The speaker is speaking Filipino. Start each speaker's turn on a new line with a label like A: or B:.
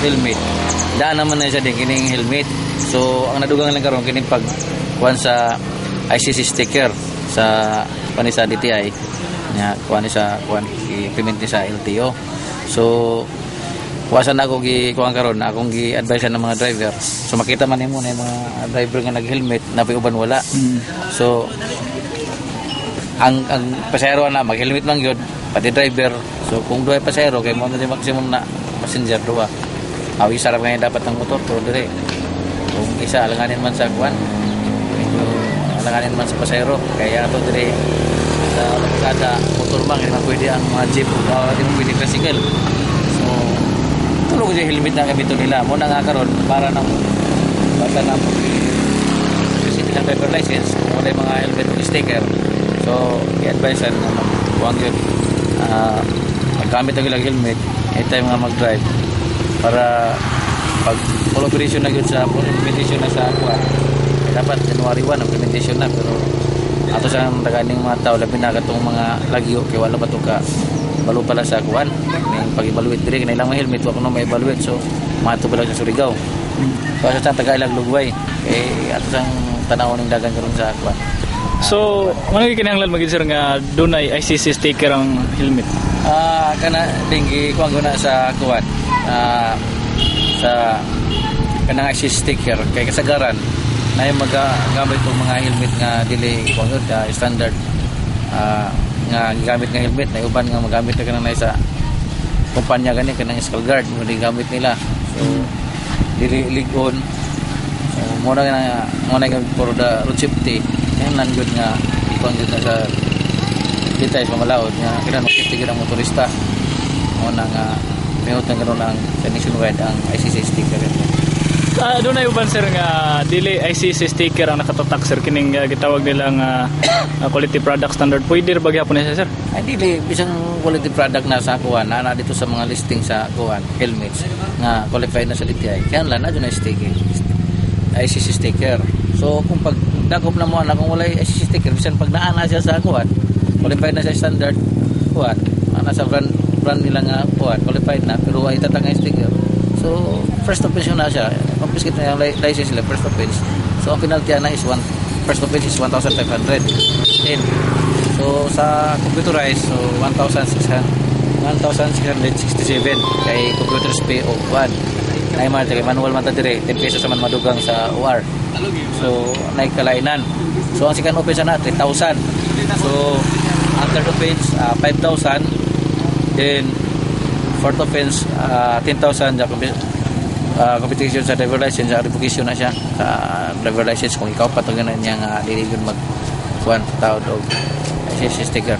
A: helmet. Daan naman na siya din kining helmet. So ang nadugang lang karon kining pag kuan sa ICC sticker sa panisa DTI nya kuan sa kuan i-implement ni sa LTO. So kuwasan ako gi kuan karon akong gi-advise ng mga driver. So makita man nimo na yung mga driver nga nag-helmet na uban wala. So ang pasahero na mag-helmet lang gyud pati driver. So kung duhay pasahero kay mo na maximum na passenger duha. Awi sarap nga dapat ng motor to dire. Kung isa alanganin man sa kuan, alanganin man sa pasahero kaya ato dire sa kada motor man hindi man pwede ang mga jeep o hindi mo pwede tricycle. So tulog sa helmet na gamito nila mo na nga karon para nang basta na sa driver license kung wala mga helmet sticker. So i-advise na huwag yun maggamit ang ilang helmet anytime nga mag-drive para pag full operation na yun sa full implementation na sa aqua dapat January 1 ang implementation na pero ato sa taganing mga tao labi na katong mga lagyo kay wala ba to ka balo pala sa kuan ning pag-evaluate dire kinai lang helmet wa kuno ma-evaluate so mato pala sa Surigao so sa Tagailag Lugway kay ato sang tanaw ning dagan karon sa kuan.
B: So ano kinahanglan magid sir nga dunay ICC sticker ang helmet?
A: Kana dingi kuan guna sa kuan sa kanang ICC sticker kay kasagaran na yung magagamit ng mga helmet nga dili kuan standard nga gamit nga helmet na uban nga magamit na kanang sa kumpanya gani kanang skull guard mo gamit nila so dili ligon so mo na nga for the road safety yan lang good nga ikon gud na sa detail sa malaod nga kinahanglan safety gid ang motorista mo na nga mayot na ganoon ang nationwide ang ICC sticker.
B: Doon ay uban sir nga dili ICC sticker ang nakatatak sir kining gitawag nila nga quality product standard pwede ba gyapon siya sir?
A: Ay dili bisang quality product na sa kuan na dito sa mga listing sa kuan helmets nga qualified na sa DTI kaya lang na doon sticker ICC sticker. So kung pag dakop na mo na kung wala ICC sticker bisan pag naa na siya sa kuan qualified na sa standard kuan ana sa brand nila nga kuan qualified na pero ay tatang sticker. So first offense na siya confiscate na yung license nila first offense so ang penalty na is first offense is 1,500 then so sa computerized so 1,667 kay computers pay of 1 na man kay manual man ta dire 10 pesos man madugang sa OR so nay kalainan so ang second offense na 3,000 so ang third offense 5,000 then fourth offense 10,000 competition sa driver license sa revocation na siya sa driver license kung ikaw patugan na niya nga dili yun mag kuan tawag og ICC sticker.